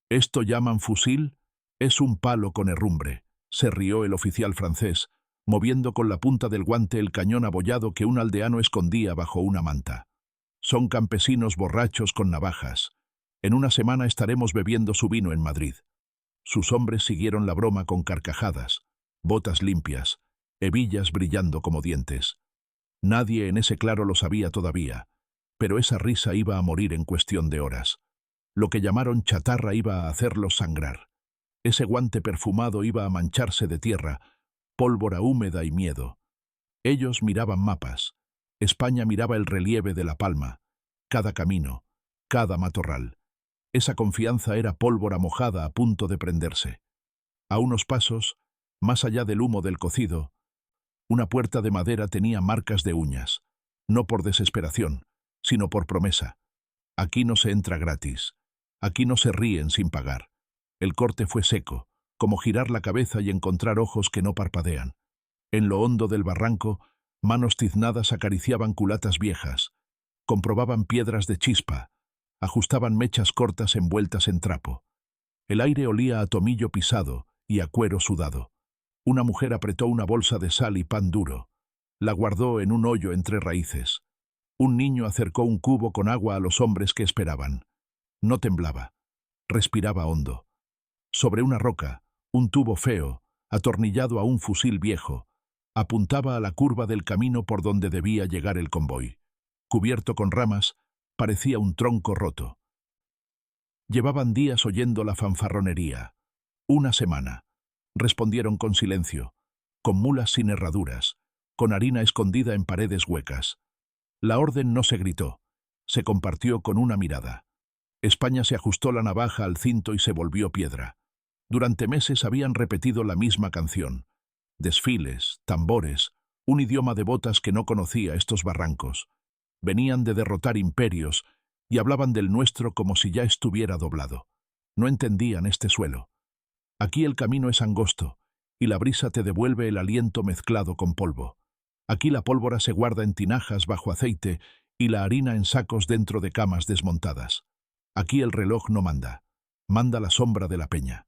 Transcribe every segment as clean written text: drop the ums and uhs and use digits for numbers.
¿Esto llaman fusil? Es un palo con herrumbre, se rió el oficial francés, moviendo con la punta del guante el cañón abollado que un aldeano escondía bajo una manta. Son campesinos borrachos con navajas. En una semana estaremos bebiendo su vino en Madrid. Sus hombres siguieron la broma con carcajadas, botas limpias, hebillas brillando como dientes. Nadie en ese claro lo sabía todavía, pero esa risa iba a morir en cuestión de horas. Lo que llamaron chatarra iba a hacerlos sangrar. Ese guante perfumado iba a mancharse de tierra, pólvora húmeda y miedo. Ellos miraban mapas. España miraba el relieve de La Palma, cada camino, cada matorral. Esa confianza era pólvora mojada a punto de prenderse. A unos pasos, más allá del humo del cocido, una puerta de madera tenía marcas de uñas, no por desesperación, sino por promesa. Aquí no se entra gratis. Aquí no se ríen sin pagar. El corte fue seco, como girar la cabeza y encontrar ojos que no parpadean. En lo hondo del barranco, manos tiznadas acariciaban culatas viejas, comprobaban piedras de chispa, ajustaban mechas cortas envueltas en trapo. El aire olía a tomillo pisado y a cuero sudado. Una mujer apretó una bolsa de sal y pan duro. La guardó en un hoyo entre raíces. Un niño acercó un cubo con agua a los hombres que esperaban. No temblaba. Respiraba hondo. Sobre una roca, un tubo feo, atornillado a un fusil viejo, apuntaba a la curva del camino por donde debía llegar el convoy. Cubierto con ramas, parecía un tronco roto. Llevaban días oyendo la fanfarronería. Una semana. Respondieron con silencio, con mulas sin herraduras, con harina escondida en paredes huecas. La orden no se gritó, se compartió con una mirada. España se ajustó la navaja al cinto y se volvió piedra. Durante meses habían repetido la misma canción. Desfiles, tambores, un idioma de botas que no conocía estos barrancos. Venían de derrotar imperios y hablaban del nuestro como si ya estuviera doblado. No entendían este suelo. Aquí el camino es angosto, y la brisa te devuelve el aliento mezclado con polvo. Aquí la pólvora se guarda en tinajas bajo aceite y la harina en sacos dentro de camas desmontadas. Aquí el reloj no manda, manda la sombra de la peña.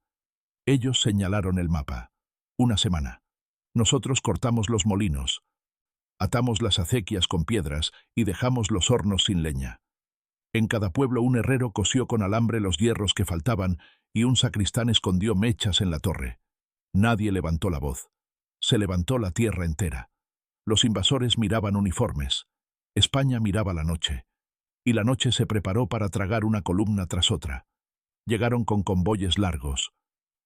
Ellos señalaron el mapa. Una semana. Nosotros cortamos los molinos, atamos las acequias con piedras y dejamos los hornos sin leña. En cada pueblo un herrero cosió con alambre los hierros que faltaban y un sacristán escondió mechas en la torre. Nadie levantó la voz. Se levantó la tierra entera. Los invasores miraban uniformes. España miraba la noche. Y la noche se preparó para tragar una columna tras otra. Llegaron con convoyes largos,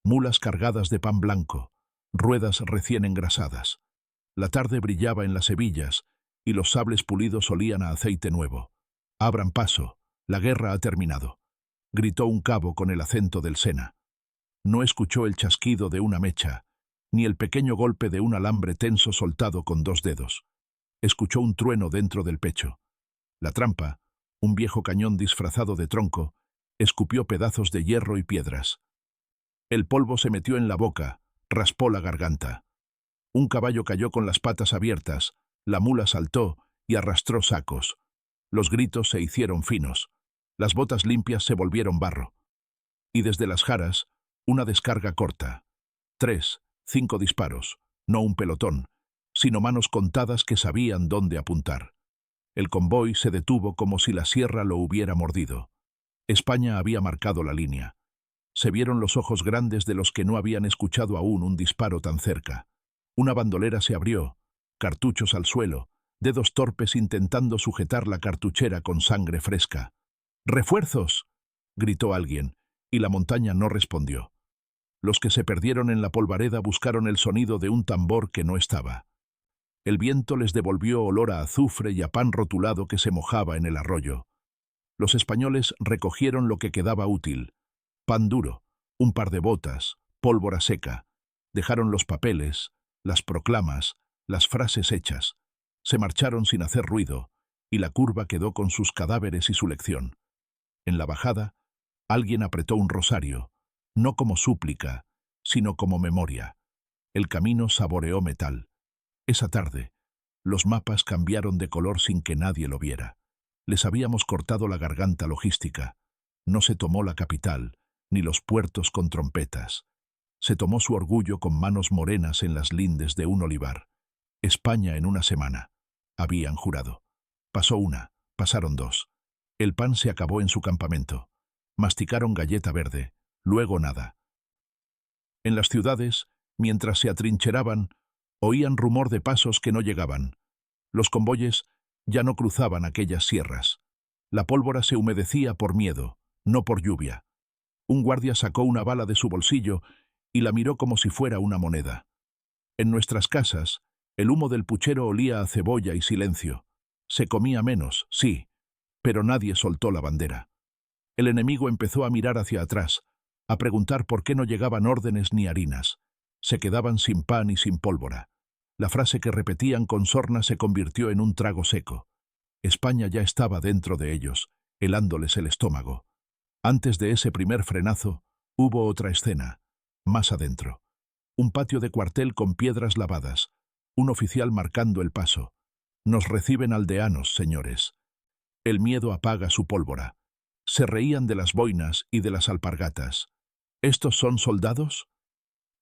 mulas cargadas de pan blanco, ruedas recién engrasadas. La tarde brillaba en las hebillas y los sables pulidos olían a aceite nuevo. «Abran paso, la guerra ha terminado», gritó un cabo con el acento del Sena. No escuchó el chasquido de una mecha, ni el pequeño golpe de un alambre tenso soltado con dos dedos. Escuchó un trueno dentro del pecho. La trampa, un viejo cañón disfrazado de tronco, escupió pedazos de hierro y piedras. El polvo se metió en la boca, raspó la garganta. Un caballo cayó con las patas abiertas, la mula saltó y arrastró sacos. Los gritos se hicieron finos. Las botas limpias se volvieron barro. Y desde las jaras, una descarga corta. 3, 5 disparos, no un pelotón, sino manos contadas que sabían dónde apuntar. El convoy se detuvo como si la sierra lo hubiera mordido. España había marcado la línea. Se vieron los ojos grandes de los que no habían escuchado aún un disparo tan cerca. Una bandolera se abrió, cartuchos al suelo, dedos torpes intentando sujetar la cartuchera con sangre fresca. «¡Refuerzos!», gritó alguien, y la montaña no respondió. Los que se perdieron en la polvareda buscaron el sonido de un tambor que no estaba. El viento les devolvió olor a azufre y a pan rotulado que se mojaba en el arroyo. Los españoles recogieron lo que quedaba útil. Pan duro, un par de botas, pólvora seca. Dejaron los papeles, las proclamas, las frases hechas. Se marcharon sin hacer ruido, y la curva quedó con sus cadáveres y su lección. En la bajada, alguien apretó un rosario, no como súplica, sino como memoria. El camino saboreó metal. Esa tarde, los mapas cambiaron de color sin que nadie lo viera. Les habíamos cortado la garganta logística. No se tomó la capital, ni los puertos con trompetas. Se tomó su orgullo con manos morenas en las lindes de un olivar. España en una semana, habían jurado. Pasó una, pasaron dos. El pan se acabó en su campamento. Masticaron galleta verde, luego nada. En las ciudades, mientras se atrincheraban, oían rumor de pasos que no llegaban. Los convoyes ya no cruzaban aquellas sierras. La pólvora se humedecía por miedo, no por lluvia. Un guardia sacó una bala de su bolsillo y la miró como si fuera una moneda. En nuestras casas, el humo del puchero olía a cebolla y silencio. Se comía menos, sí, pero nadie soltó la bandera. El enemigo empezó a mirar hacia atrás, a preguntar por qué no llegaban órdenes ni harinas. Se quedaban sin pan y sin pólvora. La frase que repetían con sorna se convirtió en un trago seco. España ya estaba dentro de ellos, helándoles el estómago. Antes de ese primer frenazo, hubo otra escena, más adentro. Un patio de cuartel con piedras lavadas, un oficial marcando el paso. Nos reciben aldeanos, señores. El miedo apaga su pólvora. Se reían de las boinas y de las alpargatas. ¿Estos son soldados?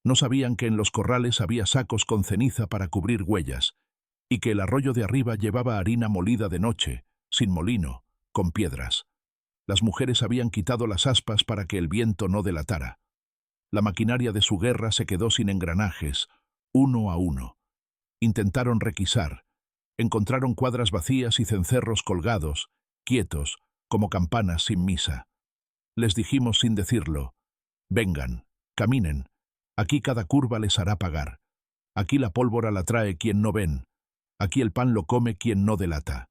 No sabían que en los corrales había sacos con ceniza para cubrir huellas, y que el arroyo de arriba llevaba harina molida de noche, sin molino, con piedras. Las mujeres habían quitado las aspas para que el viento no delatara. La maquinaria de su guerra se quedó sin engranajes, uno a uno. Intentaron requisar. Encontraron cuadras vacías y cencerros colgados, quietos, como campanas sin misa. Les dijimos sin decirlo: vengan, caminen. Aquí cada curva les hará pagar. Aquí la pólvora la trae quien no ven. Aquí el pan lo come quien no delata.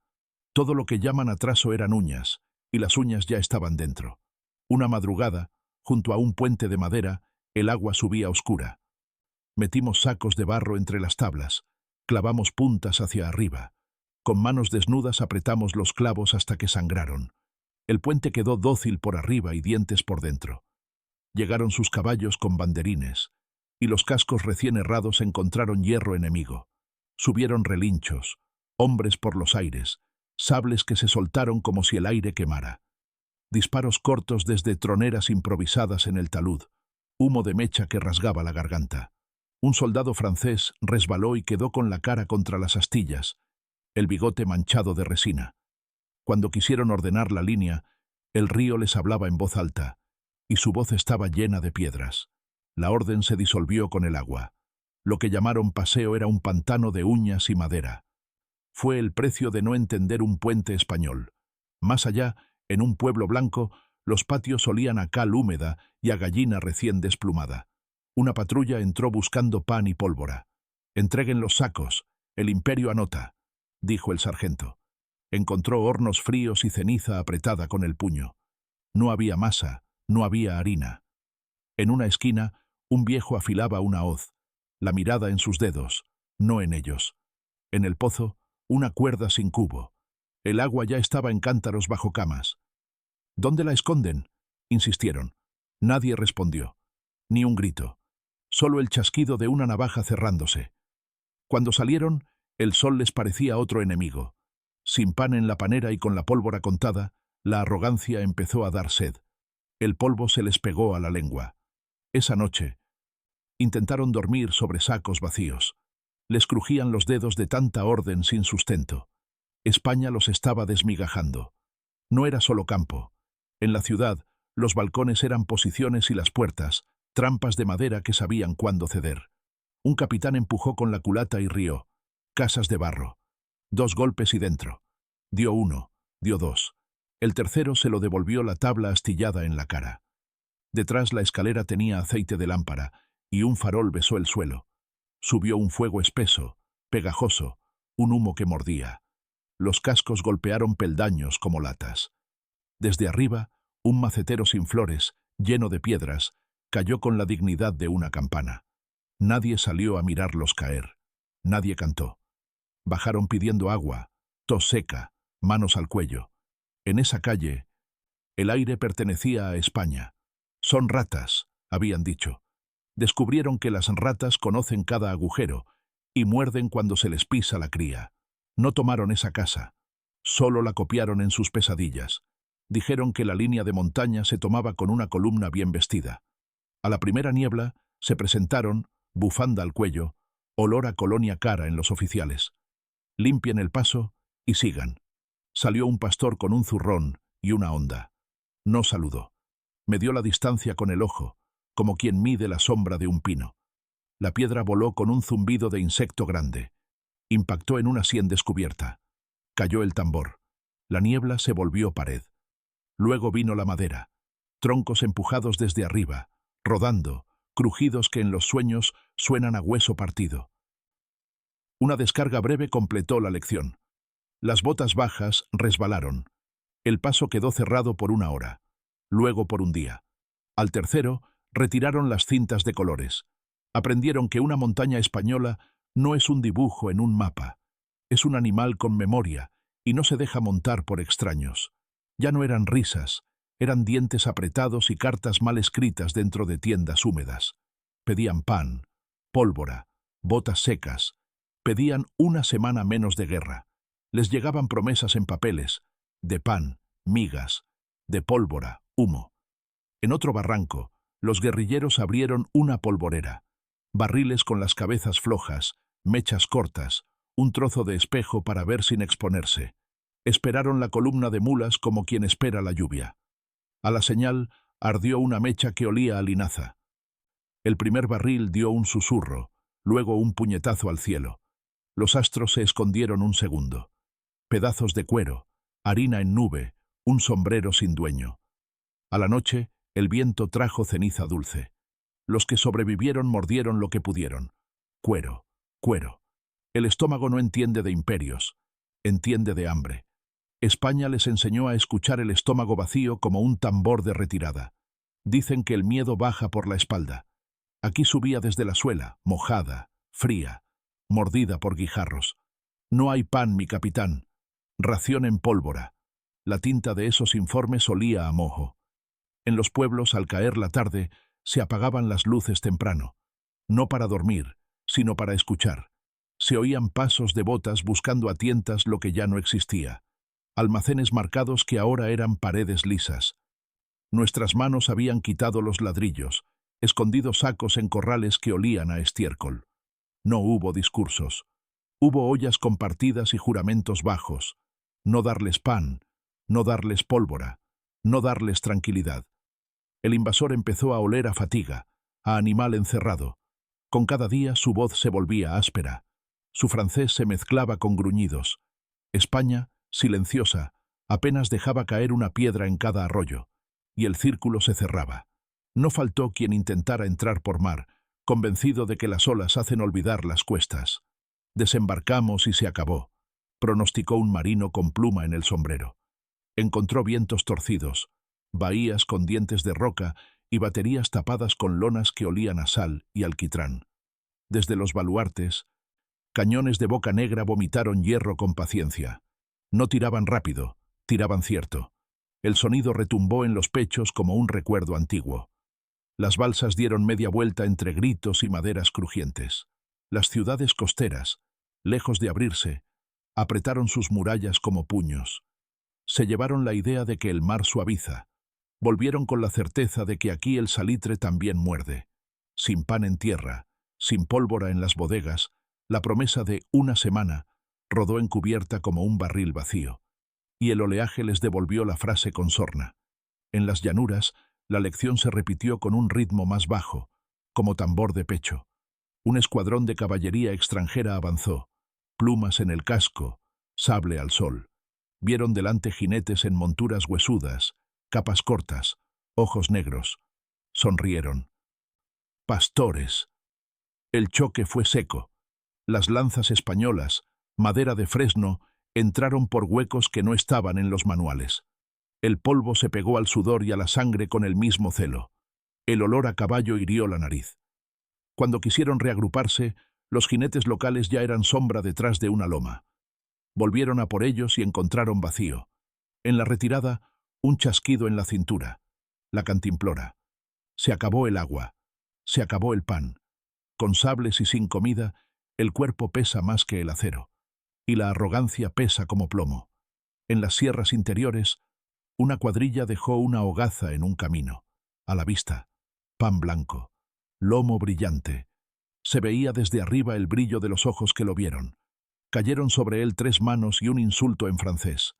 Todo lo que llaman atraso eran uñas, y las uñas ya estaban dentro. Una madrugada, junto a un puente de madera, el agua subía oscura. Metimos sacos de barro entre las tablas, clavamos puntas hacia arriba. Con manos desnudas apretamos los clavos hasta que sangraron. El puente quedó dócil por arriba y dientes por dentro. Llegaron sus caballos con banderines, y los cascos recién herrados encontraron hierro enemigo. Subieron relinchos, hombres por los aires, sables que se soltaron como si el aire quemara. Disparos cortos desde troneras improvisadas en el talud, humo de mecha que rasgaba la garganta. Un soldado francés resbaló y quedó con la cara contra las astillas, el bigote manchado de resina. Cuando quisieron ordenar la línea, el río les hablaba en voz alta, y su voz estaba llena de piedras. La orden se disolvió con el agua. Lo que llamaron paseo era un pantano de uñas y madera. Fue el precio de no entender un puente español. Más allá, en un pueblo blanco, los patios olían a cal húmeda y a gallina recién desplumada. Una patrulla entró buscando pan y pólvora. «Entreguen los sacos, el imperio anota», dijo el sargento. Encontró hornos fríos y ceniza apretada con el puño. No había masa, no había harina. En una esquina, un viejo afilaba una hoz, la mirada en sus dedos, no en ellos. En el pozo, una cuerda sin cubo. El agua ya estaba en cántaros bajo camas. «¿Dónde la esconden?», insistieron. Nadie respondió. Ni un grito. Solo el chasquido de una navaja cerrándose. Cuando salieron, el sol les parecía otro enemigo. Sin pan en la panera y con la pólvora contada, la arrogancia empezó a dar sed. El polvo se les pegó a la lengua. Esa noche, intentaron dormir sobre sacos vacíos. Les crujían los dedos de tanta orden sin sustento. España los estaba desmigajando. No era solo campo. En la ciudad, los balcones eran posiciones y las puertas, trampas de madera que sabían cuándo ceder. Un capitán empujó con la culata y rió. Casas de barro. 2 golpes y dentro. Dio 1, dio 2. El tercero se lo devolvió la tabla astillada en la cara. Detrás la escalera tenía aceite de lámpara, y un farol besó el suelo. Subió un fuego espeso, pegajoso, un humo que mordía. Los cascos golpearon peldaños como latas. Desde arriba, un macetero sin flores, lleno de piedras, cayó con la dignidad de una campana. Nadie salió a mirarlos caer. Nadie cantó. Bajaron pidiendo agua, tos seca, manos al cuello. En esa calle, el aire pertenecía a España. «Son ratas», habían dicho. Descubrieron que las ratas conocen cada agujero y muerden cuando se les pisa la cría. No tomaron esa casa. Solo la copiaron en sus pesadillas. Dijeron que la línea de montaña se tomaba con una columna bien vestida. A la primera niebla se presentaron, bufanda al cuello, olor a colonia cara en los oficiales. Limpien el paso y sigan. Salió un pastor con un zurrón y una honda. No saludó. Me dio la distancia con el ojo, como quien mide la sombra de un pino. La piedra voló con un zumbido de insecto grande. Impactó en una sien descubierta. Cayó el tambor. La niebla se volvió pared. Luego vino la madera. Troncos empujados desde arriba, rodando, crujidos que en los sueños suenan a hueso partido. Una descarga breve completó la lección. Las botas bajas resbalaron. El paso quedó cerrado por una hora, luego por un día. Al tercero, retiraron las cintas de colores. Aprendieron que una montaña española no es un dibujo en un mapa. Es un animal con memoria y no se deja montar por extraños. Ya no eran risas, eran dientes apretados y cartas mal escritas dentro de tiendas húmedas. Pedían pan, pólvora, botas secas. Pedían una semana menos de guerra. Les llegaban promesas en papeles, de pan, migas, de pólvora, humo. En otro barranco, los guerrilleros abrieron una polvorera. Barriles con las cabezas flojas, mechas cortas, un trozo de espejo para ver sin exponerse. Esperaron la columna de mulas como quien espera la lluvia. A la señal, ardió una mecha que olía a linaza. El primer barril dio un susurro, luego un puñetazo al cielo. Los astros se escondieron un segundo. Pedazos de cuero, harina en nube, un sombrero sin dueño. A la noche, el viento trajo ceniza dulce. Los que sobrevivieron mordieron lo que pudieron. Cuero, cuero. El estómago no entiende de imperios, entiende de hambre. España les enseñó a escuchar el estómago vacío como un tambor de retirada. Dicen que el miedo baja por la espalda. Aquí subía desde la suela, mojada, fría, mordida por guijarros. No hay pan, mi capitán. Ración en pólvora. La tinta de esos informes olía a mojo. En los pueblos, al caer la tarde, se apagaban las luces temprano. No para dormir, sino para escuchar. Se oían pasos de botas buscando a tientas lo que ya no existía. Almacenes marcados que ahora eran paredes lisas. Nuestras manos habían quitado los ladrillos, escondido sacos en corrales que olían a estiércol. No hubo discursos. Hubo ollas compartidas y juramentos bajos. No darles pan, no darles pólvora, no darles tranquilidad. El invasor empezó a oler a fatiga, a animal encerrado. Con cada día su voz se volvía áspera. Su francés se mezclaba con gruñidos. España, silenciosa, apenas dejaba caer una piedra en cada arroyo, y el círculo se cerraba. No faltó quien intentara entrar por mar, convencido de que las olas hacen olvidar las cuestas. Desembarcamos y se acabó, pronosticó un marino con pluma en el sombrero. Encontró vientos torcidos, bahías con dientes de roca y baterías tapadas con lonas que olían a sal y alquitrán. Desde los baluartes, cañones de boca negra vomitaron hierro con paciencia. No tiraban rápido, tiraban cierto. El sonido retumbó en los pechos como un recuerdo antiguo. Las balsas dieron media vuelta entre gritos y maderas crujientes. Las ciudades costeras, lejos de abrirse, apretaron sus murallas como puños. Se llevaron la idea de que el mar suaviza. Volvieron con la certeza de que aquí el salitre también muerde. Sin pan en tierra, sin pólvora en las bodegas, la promesa de una semana rodó encubierta como un barril vacío. Y el oleaje les devolvió la frase con sorna. En las llanuras, la lección se repitió con un ritmo más bajo, como tambor de pecho. Un escuadrón de caballería extranjera avanzó, plumas en el casco, sable al sol. Vieron delante jinetes en monturas huesudas, capas cortas, ojos negros. Sonrieron. Pastores. El choque fue seco. Las lanzas españolas, madera de fresno, entraron por huecos que no estaban en los manuales. El polvo se pegó al sudor y a la sangre con el mismo celo. El olor a caballo hirió la nariz. Cuando quisieron reagruparse, los jinetes locales ya eran sombra detrás de una loma. Volvieron a por ellos y encontraron vacío. En la retirada, un chasquido en la cintura. La cantimplora. Se acabó el agua. Se acabó el pan. Con sables y sin comida, el cuerpo pesa más que el acero. Y la arrogancia pesa como plomo. En las sierras interiores, Una cuadrilla dejó una hogaza en un camino. A la vista, pan blanco, lomo brillante. Se veía desde arriba el brillo de los ojos que lo vieron. Cayeron sobre él 3 manos y un insulto en francés.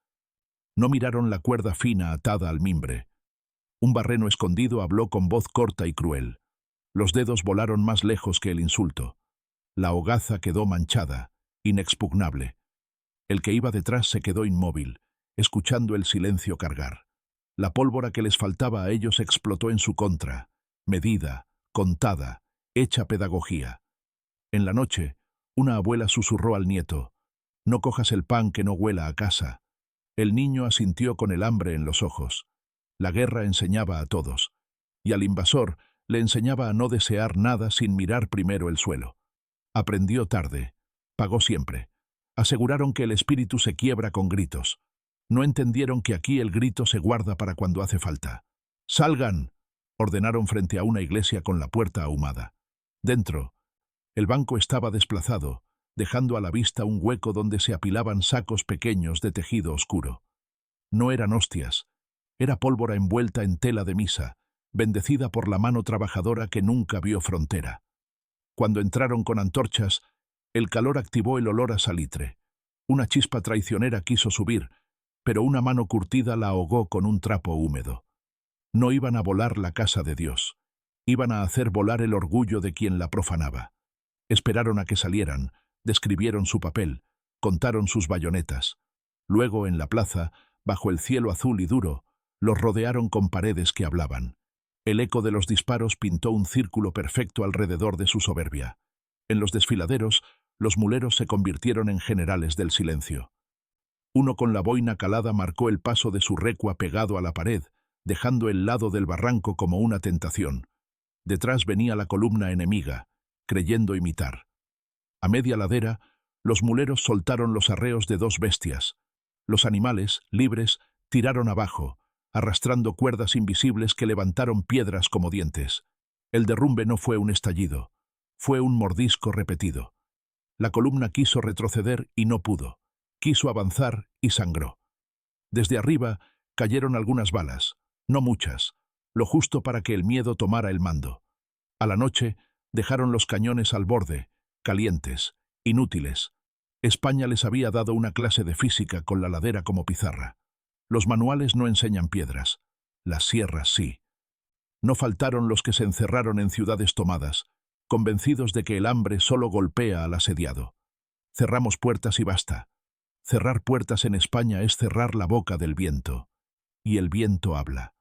No miraron la cuerda fina atada al mimbre. Un barreno escondido habló con voz corta y cruel. Los dedos volaron más lejos que el insulto. La hogaza quedó manchada, inexpugnable. El que iba detrás se quedó inmóvil, escuchando el silencio cargar. La pólvora que les faltaba a ellos explotó en su contra, medida, contada, hecha pedagogía. En la noche, una abuela susurró al nieto: «No cojas el pan que no huela a casa». El niño asintió con el hambre en los ojos. La guerra enseñaba a todos, y al invasor le enseñaba a no desear nada sin mirar primero el suelo. Aprendió tarde, pagó siempre. Aseguraron que el espíritu se quiebra con gritos. No entendieron que aquí el grito se guarda para cuando hace falta. «¡Salgan!», ordenaron frente a una iglesia con la puerta ahumada. Dentro, el banco estaba desplazado, dejando a la vista un hueco donde se apilaban sacos pequeños de tejido oscuro. No eran hostias, era pólvora envuelta en tela de misa, bendecida por la mano trabajadora que nunca vio frontera. Cuando entraron con antorchas, el calor activó el olor a salitre. Una chispa traicionera quiso subir, pero una mano curtida la ahogó con un trapo húmedo. No iban a volar la casa de Dios, iban a hacer volar el orgullo de quien la profanaba. Esperaron a que salieran, describieron su papel, contaron sus bayonetas. Luego, en la plaza, bajo el cielo azul y duro, los rodearon con paredes que hablaban. El eco de los disparos pintó un círculo perfecto alrededor de su soberbia. En los desfiladeros, los muleros se convirtieron en generales del silencio. Uno con la boina calada marcó el paso de su recua pegado a la pared, dejando el lado del barranco como una tentación. Detrás venía la columna enemiga, creyendo imitar. A media ladera, los muleros soltaron los arreos de 2 bestias. Los animales, libres, tiraron abajo, arrastrando cuerdas invisibles que levantaron piedras como dientes. El derrumbe no fue un estallido, fue un mordisco repetido. La columna quiso retroceder y no pudo. Quiso avanzar y sangró. Desde arriba cayeron algunas balas, no muchas, lo justo para que el miedo tomara el mando. A la noche dejaron los cañones al borde, calientes, inútiles. España les había dado una clase de física con la ladera como pizarra. Los manuales no enseñan piedras, las sierras sí. No faltaron los que se encerraron en ciudades tomadas, convencidos de que el hambre solo golpea al asediado. Cerramos puertas y basta. Cerrar puertas en España es cerrar la boca del viento. Y el viento habla.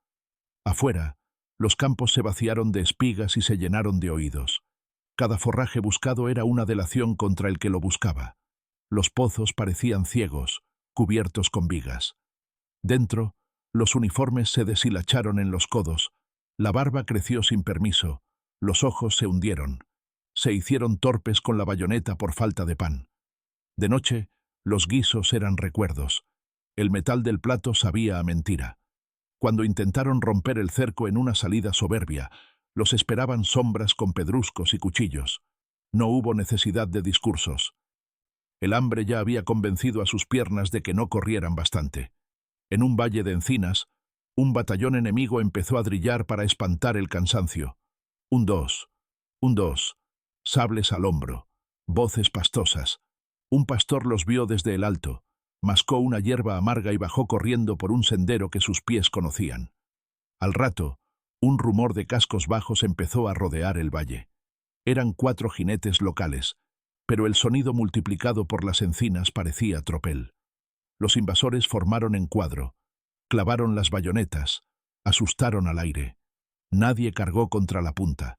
Afuera, los campos se vaciaron de espigas y se llenaron de oídos. Cada forraje buscado era una delación contra el que lo buscaba. Los pozos parecían ciegos, cubiertos con vigas. Dentro, los uniformes se deshilacharon en los codos, la barba creció sin permiso, los ojos se hundieron. Se hicieron torpes con la bayoneta por falta de pan. De noche, los guisos eran recuerdos. El metal del plato sabía a mentira. Cuando intentaron romper el cerco en una salida soberbia, los esperaban sombras con pedruscos y cuchillos. No hubo necesidad de discursos. El hambre ya había convencido a sus piernas de que no corrieran bastante. En un valle de encinas, un batallón enemigo empezó a drillar para espantar el cansancio. Un dos, sables al hombro, voces pastosas. Un pastor los vio desde el alto, mascó una hierba amarga y bajó corriendo por un sendero que sus pies conocían. Al rato, un rumor de cascos bajos empezó a rodear el valle. Eran 4 jinetes locales, pero el sonido multiplicado por las encinas parecía tropel. Los invasores formaron en cuadro, clavaron las bayonetas, asustaron al aire. Nadie cargó contra la punta.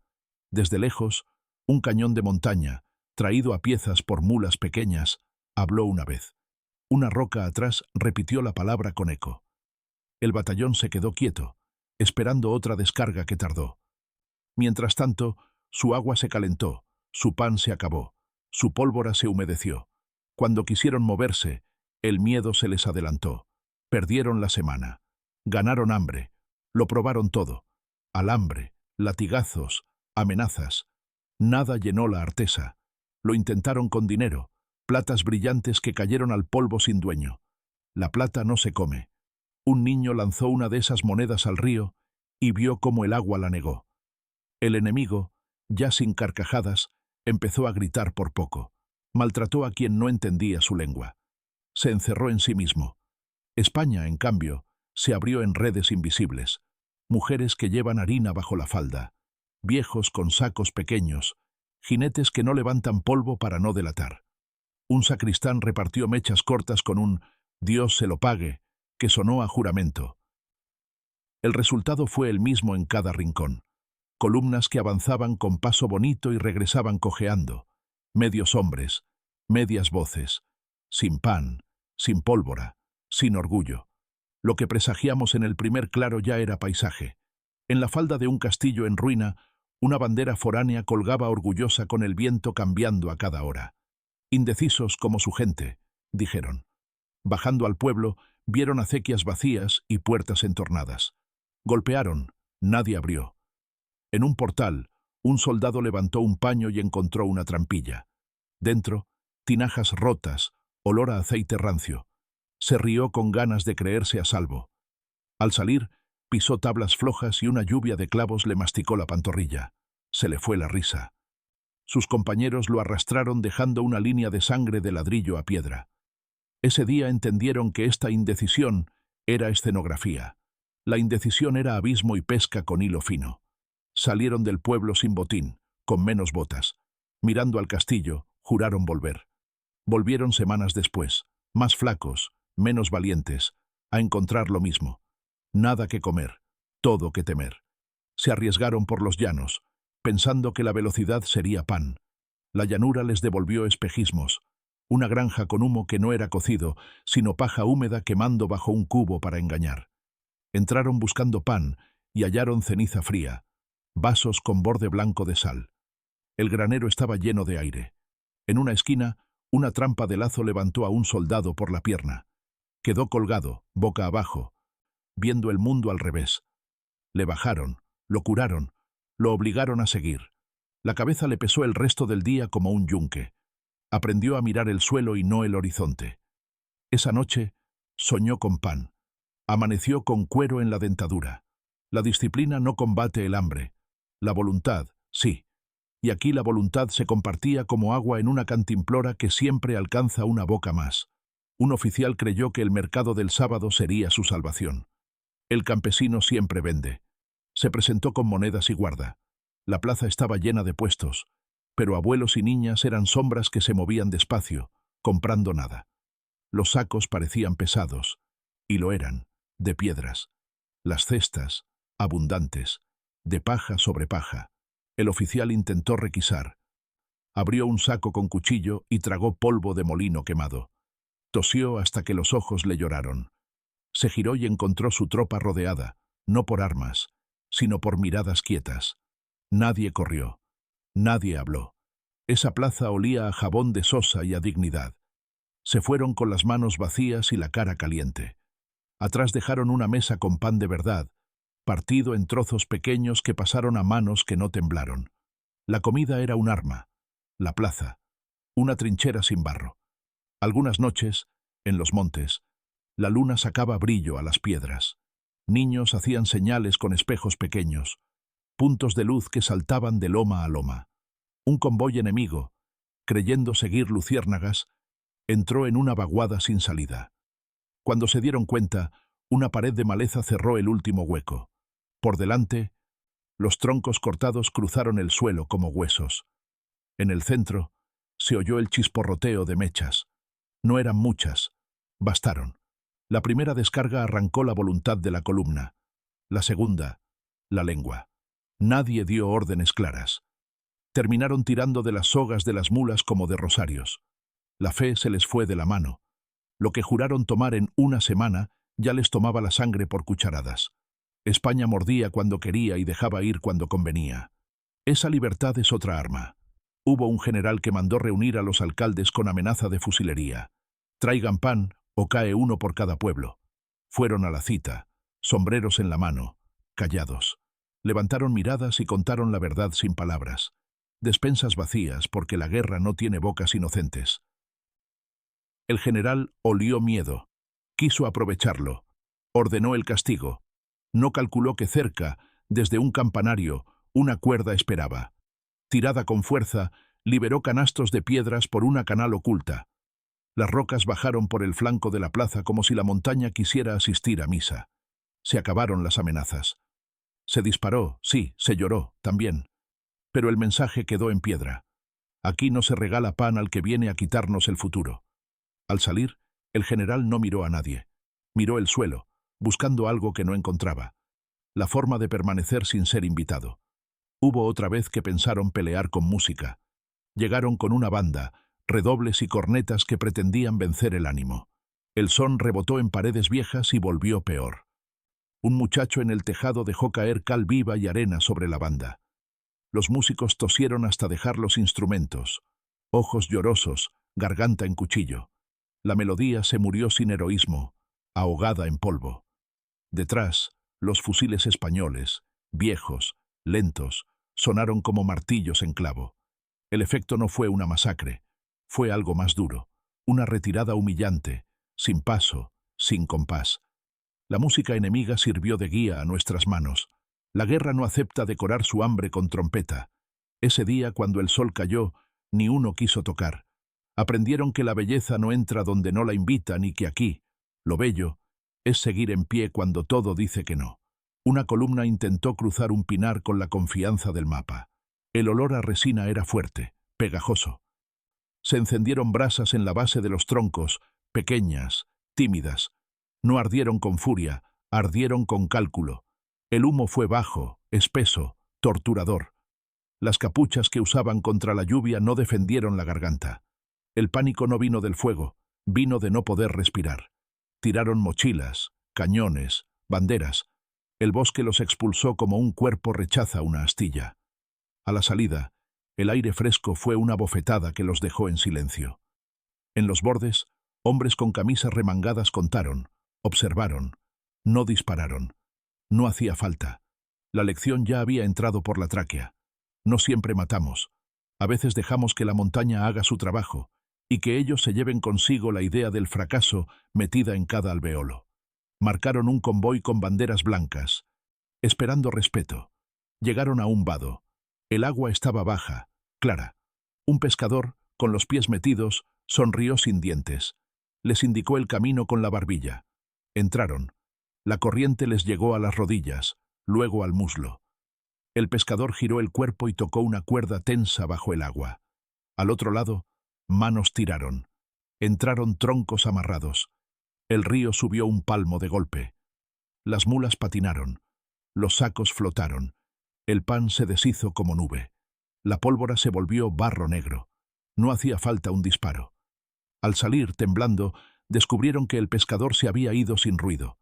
Desde lejos, un cañón de montaña, traído a piezas por mulas pequeñas, habló una vez. Una roca atrás repitió la palabra con eco. El batallón se quedó quieto, esperando otra descarga que tardó. Mientras tanto, su agua se calentó, su pan se acabó, su pólvora se humedeció. Cuando quisieron moverse, el miedo se les adelantó. Perdieron la semana. Ganaron hambre. Lo probaron todo. Alambre, latigazos, amenazas. Nada llenó la artesa. Lo intentaron con dinero, platas brillantes que cayeron al polvo sin dueño. La plata no se come. Un niño lanzó una de esas monedas al río y vio cómo el agua la negó. El enemigo, ya sin carcajadas, empezó a gritar por poco. Maltrató a quien no entendía su lengua. Se encerró en sí mismo. España, en cambio, se abrió en redes invisibles. Mujeres que llevan harina bajo la falda, viejos con sacos pequeños, jinetes que no levantan polvo para no delatar. Un sacristán repartió mechas cortas con un «Dios se lo pague», que sonó a juramento. El resultado fue el mismo en cada rincón. Columnas que avanzaban con paso bonito y regresaban cojeando. Medios hombres, medias voces, sin pan, sin pólvora, sin orgullo. Lo que presagiamos en el primer claro ya era paisaje. En la falda de un castillo en ruina, una bandera foránea colgaba orgullosa con el viento cambiando a cada hora. Indecisos como su gente, dijeron. Bajando al pueblo, vieron acequias vacías y puertas entornadas. Golpearon, nadie abrió. En un portal, un soldado levantó un paño y encontró una trampilla. Dentro, tinajas rotas, olor a aceite rancio. Se rió con ganas de creerse a salvo. Al salir, pisó tablas flojas y una lluvia de clavos le masticó la pantorrilla. Se le fue la risa. Sus compañeros lo arrastraron dejando una línea de sangre de ladrillo a piedra. Ese día entendieron que esta indecisión era escenografía. La indecisión era abismo y pesca con hilo fino. Salieron del pueblo sin botín, con menos botas. Mirando al castillo, juraron volver. Volvieron semanas después, más flacos, menos valientes, a encontrar lo mismo. Nada que comer, todo que temer. Se arriesgaron por los llanos, pensando que la velocidad sería pan. La llanura les devolvió espejismos, una granja con humo que no era cocido, sino paja húmeda quemando bajo un cubo para engañar. Entraron buscando pan y hallaron ceniza fría, vasos con borde blanco de sal. El granero estaba lleno de aire. En una esquina, una trampa de lazo levantó a un soldado por la pierna. Quedó colgado, boca abajo, viendo el mundo al revés. Le bajaron, lo curaron, lo obligaron a seguir. La cabeza le pesó el resto del día como un yunque. Aprendió a mirar el suelo y no el horizonte. Esa noche, soñó con pan. Amaneció con cuero en la dentadura. La disciplina no combate el hambre. La voluntad, sí. Y aquí la voluntad se compartía como agua en una cantimplora que siempre alcanza una boca más. Un oficial creyó que el mercado del sábado sería su salvación. El campesino siempre vende. Se presentó con monedas y guarda. La plaza estaba llena de puestos, pero abuelos y niñas eran sombras que se movían despacio, comprando nada. Los sacos parecían pesados, y lo eran, de piedras. Las cestas, abundantes, de paja sobre paja. El oficial intentó requisar. Abrió un saco con cuchillo y tragó polvo de molino quemado. Tosió hasta que los ojos le lloraron. Se giró y encontró su tropa rodeada, no por armas, sino por miradas quietas. Nadie corrió. Nadie habló. Esa plaza olía a jabón de sosa y a dignidad. Se fueron con las manos vacías y la cara caliente. Atrás dejaron una mesa con pan de verdad, partido en trozos pequeños que pasaron a manos que no temblaron. La comida era un arma, la plaza, una trinchera sin barro. Algunas noches, en los montes, la luna sacaba brillo a las piedras. Niños hacían señales con espejos pequeños, puntos de luz que saltaban de loma a loma. Un convoy enemigo, creyendo seguir luciérnagas, entró en una vaguada sin salida. Cuando se dieron cuenta, una pared de maleza cerró el último hueco. Por delante, los troncos cortados cruzaron el suelo como huesos. En el centro, se oyó el chisporroteo de mechas. No eran muchas, bastaron. La primera descarga arrancó la voluntad de la columna. La segunda, la lengua. Nadie dio órdenes claras. Terminaron tirando de las sogas de las mulas como de rosarios. La fe se les fue de la mano. Lo que juraron tomar en una semana ya les tomaba la sangre por cucharadas. España mordía cuando quería y dejaba ir cuando convenía. Esa libertad es otra arma. Hubo un general que mandó reunir a los alcaldes con amenaza de fusilería. Traigan pan o cae uno por cada pueblo. Fueron a la cita, sombreros en la mano, callados. Levantaron miradas y contaron la verdad sin palabras. Despensas vacías porque la guerra no tiene bocas inocentes. El general olió miedo. Quiso aprovecharlo. Ordenó el castigo. No calculó que cerca, desde un campanario, una cuerda esperaba. Tirada con fuerza, liberó canastos de piedras por una canal oculta. Las rocas bajaron por el flanco de la plaza como si la montaña quisiera asistir a misa. Se acabaron las amenazas. Se disparó, sí, se lloró, también. Pero el mensaje quedó en piedra. Aquí no se regala pan al que viene a quitarnos el futuro. Al salir, el general no miró a nadie. Miró el suelo, buscando algo que no encontraba. La forma de permanecer sin ser invitado. Hubo otra vez que pensaron pelear con música. Llegaron con una banda, redobles y cornetas que pretendían vencer el ánimo. El son rebotó en paredes viejas y volvió peor. Un muchacho en el tejado dejó caer cal viva y arena sobre la banda. Los músicos tosieron hasta dejar los instrumentos. Ojos llorosos, garganta en cuchillo. La melodía se murió sin heroísmo, ahogada en polvo. Detrás, los fusiles españoles, viejos, lentos, sonaron como martillos en clavo. El efecto no fue una masacre, fue algo más duro, una retirada humillante, sin paso, sin compás. La música enemiga sirvió de guía a nuestras manos. La guerra no acepta decorar su hambre con trompeta. Ese día, cuando el sol cayó, ni uno quiso tocar. Aprendieron que la belleza no entra donde no la invitan y que aquí, lo bello, es seguir en pie cuando todo dice que no. Una columna intentó cruzar un pinar con la confianza del mapa. El olor a resina era fuerte, pegajoso. Se encendieron brasas en la base de los troncos, pequeñas, tímidas. No ardieron con furia, ardieron con cálculo. El humo fue bajo, espeso, torturador. Las capuchas que usaban contra la lluvia no defendieron la garganta. El pánico no vino del fuego, vino de no poder respirar. Tiraron mochilas, cañones, banderas. El bosque los expulsó como un cuerpo rechaza una astilla. A la salida, el aire fresco fue una bofetada que los dejó en silencio. En los bordes, hombres con camisas remangadas contaron, observaron, no dispararon. No hacía falta. La lección ya había entrado por la tráquea. No siempre matamos. A veces dejamos que la montaña haga su trabajo y que ellos se lleven consigo la idea del fracaso metida en cada alveolo. Marcaron un convoy con banderas blancas, esperando respeto. Llegaron a un vado. El agua estaba baja, clara. Un pescador, con los pies metidos, sonrió sin dientes. Les indicó el camino con la barbilla. Entraron. La corriente les llegó a las rodillas, luego al muslo. El pescador giró el cuerpo y tocó una cuerda tensa bajo el agua. Al otro lado, manos tiraron. Entraron troncos amarrados. El río subió un palmo de golpe. Las mulas patinaron. Los sacos flotaron. El pan se deshizo como nube. La pólvora se volvió barro negro. No hacía falta un disparo. Al salir, temblando, descubrieron que el pescador se había ido sin ruido.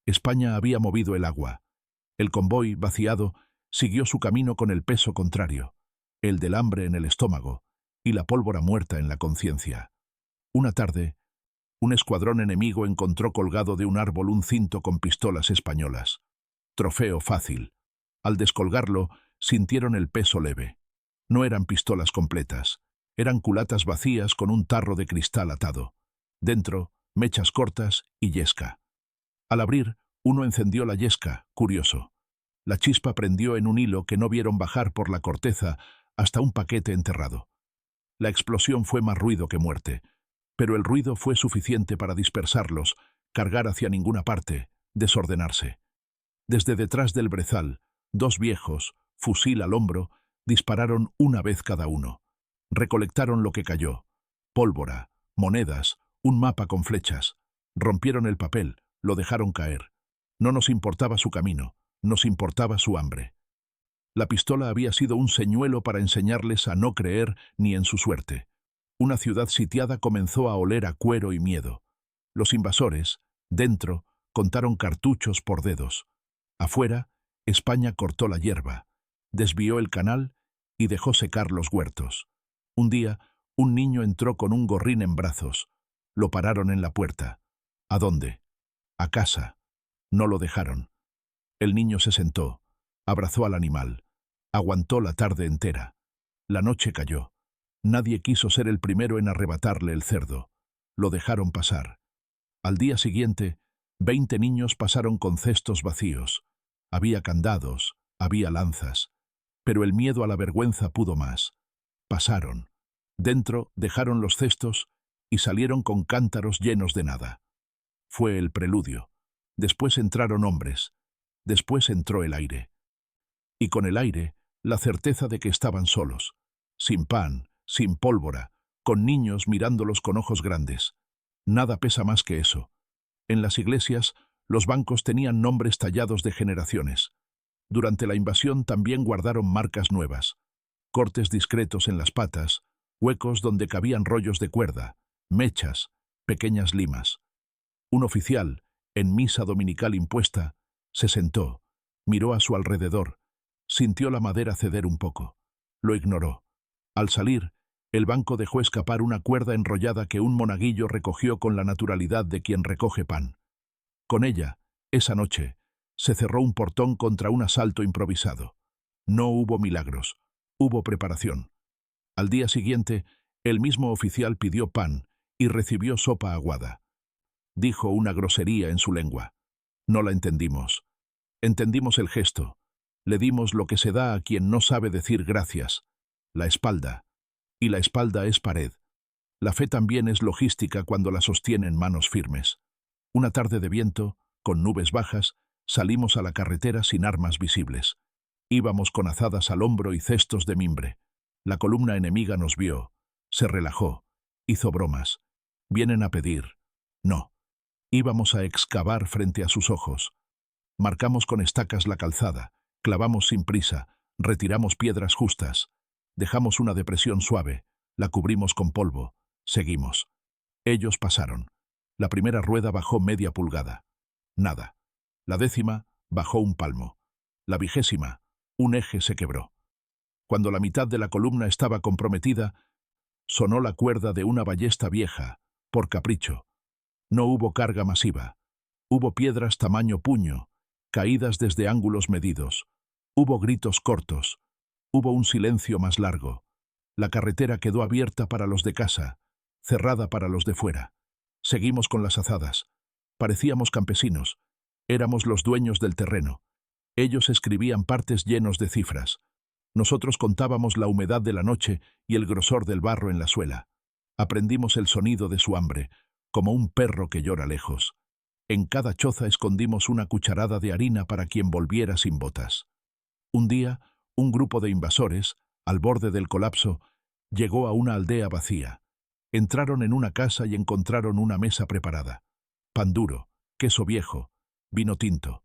España había movido el agua. El convoy, vaciado, siguió su camino con el peso contrario, el del hambre en el estómago y la pólvora muerta en la conciencia. Una tarde, un escuadrón enemigo encontró colgado de un árbol un cinto con pistolas españolas. Trofeo fácil. Al descolgarlo, sintieron el peso leve. No eran pistolas completas. Eran culatas vacías con un tarro de cristal atado. Dentro, mechas cortas y yesca. Al abrir, uno encendió la yesca, curioso. La chispa prendió en un hilo que no vieron bajar por la corteza hasta un paquete enterrado. La explosión fue más ruido que muerte, pero el ruido fue suficiente para dispersarlos, cargar hacia ninguna parte, desordenarse. Desde detrás del brezal, dos viejos, fusil al hombro, dispararon una vez cada uno. Recolectaron lo que cayó: pólvora, monedas, un mapa con flechas. Rompieron el papel, lo dejaron caer. No nos importaba su camino, nos importaba su hambre. La pistola había sido un señuelo para enseñarles a no creer ni en su suerte. Una ciudad sitiada comenzó a oler a cuero y miedo. Los invasores, dentro, contaron cartuchos por dedos. Afuera, España cortó la hierba, desvió el canal y dejó secar los huertos. Un día, un niño entró con un gorrín en brazos. Lo pararon en la puerta. ¿A dónde? A casa. No lo dejaron. El niño se sentó, abrazó al animal, aguantó la tarde entera. La noche cayó. Nadie quiso ser el primero en arrebatarle el cerdo. Lo dejaron pasar. Al día siguiente, 20 niños pasaron con cestos vacíos. Había candados, había lanzas. Pero el miedo a la vergüenza pudo más. Pasaron. Dentro dejaron los cestos y salieron con cántaros llenos de nada. Fue el preludio. Después entraron hombres. Después entró el aire. Y con el aire, la certeza de que estaban solos. Sin pan, sin pólvora, con niños mirándolos con ojos grandes. Nada pesa más que eso. En las iglesias, los bancos tenían nombres tallados de generaciones. Durante la invasión también guardaron marcas nuevas. Cortes discretos en las patas, huecos donde cabían rollos de cuerda, mechas, pequeñas limas. Un oficial, en misa dominical impuesta, se sentó, miró a su alrededor, sintió la madera ceder un poco. Lo ignoró. Al salir, el banco dejó escapar una cuerda enrollada que un monaguillo recogió con la naturalidad de quien recoge pan. Con ella, esa noche, se cerró un portón contra un asalto improvisado. No hubo milagros, hubo preparación. Al día siguiente, el mismo oficial pidió pan y recibió sopa aguada. Dijo una grosería en su lengua. No la entendimos. Entendimos el gesto. Le dimos lo que se da a quien no sabe decir gracias, la espalda. Y la espalda es pared. La fe también es logística cuando la sostienen manos firmes. Una tarde de viento, con nubes bajas, salimos a la carretera sin armas visibles. Íbamos con azadas al hombro y cestos de mimbre. La columna enemiga nos vio, se relajó, hizo bromas. Vienen a pedir. No. Íbamos a excavar frente a sus ojos. Marcamos con estacas la calzada, clavamos sin prisa, retiramos piedras justas. Dejamos una depresión suave, la cubrimos con polvo, seguimos. Ellos pasaron. La primera rueda bajó media pulgada. Nada. La 10ª bajó un palmo. La 20ª, un eje se quebró. Cuando la mitad de la columna estaba comprometida, sonó la cuerda de una ballesta vieja, por capricho. No hubo carga masiva. Hubo piedras tamaño puño, caídas desde ángulos medidos. Hubo gritos cortos. Hubo un silencio más largo. La carretera quedó abierta para los de casa, cerrada para los de fuera. Seguimos con las azadas. Parecíamos campesinos. Éramos los dueños del terreno. Ellos escribían partes llenos de cifras. Nosotros contábamos la humedad de la noche y el grosor del barro en la suela. Aprendimos el sonido de su hambre, como un perro que llora lejos. En cada choza escondimos una cucharada de harina para quien volviera sin botas. Un día, un grupo de invasores, al borde del colapso, llegó a una aldea vacía. Entraron en una casa y encontraron una mesa preparada. Pan duro, queso viejo, vino tinto.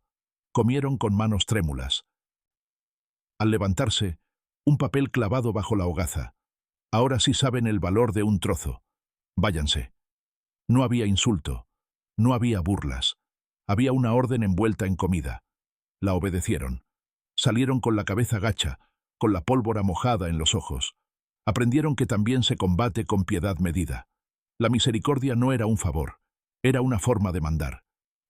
Comieron con manos trémulas. Al levantarse, un papel clavado bajo la hogaza. Ahora sí saben el valor de un trozo. Váyanse. No había insulto. No había burlas. Había una orden envuelta en comida. La obedecieron. Salieron con la cabeza gacha, con la pólvora mojada en los ojos. Aprendieron que también se combate con piedad medida. La misericordia no era un favor, era una forma de mandar.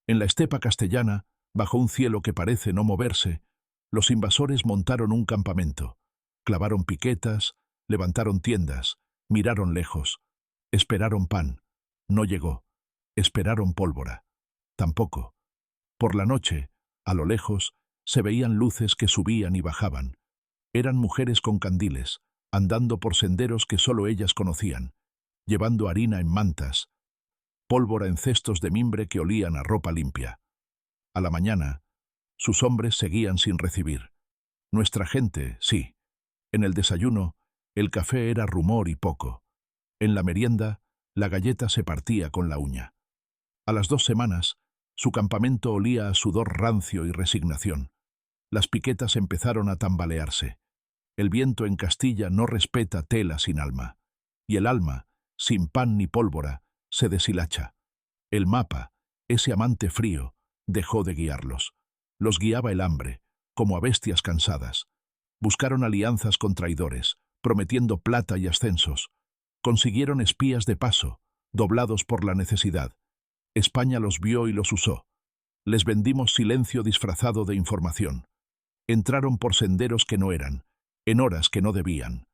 En la estepa castellana, bajo un cielo que parece no moverse, los invasores montaron un campamento. Clavaron piquetas, levantaron tiendas, miraron lejos. Esperaron pan. No llegó. Esperaron pólvora. Tampoco. Por la noche, a lo lejos, se veían luces que subían y bajaban. Eran mujeres con candiles, andando por senderos que solo ellas conocían, llevando harina en mantas, pólvora en cestos de mimbre que olían a ropa limpia. A la mañana, sus hombres seguían sin recibir. Nuestra gente, sí. En el desayuno, el café era rumor y poco. En la merienda, la galleta se partía con la uña. A las 2 semanas, su campamento olía a sudor rancio y resignación. Las piquetas empezaron a tambalearse. El viento en Castilla no respeta tela sin alma. Y el alma, sin pan ni pólvora, se deshilacha. El mapa, ese amante frío, dejó de guiarlos. Los guiaba el hambre, como a bestias cansadas. Buscaron alianzas con traidores, prometiendo plata y ascensos. Consiguieron espías de paso, doblados por la necesidad. España los vio y los usó. Les vendimos silencio disfrazado de información. Entraron por senderos que no eran, en horas que no debían.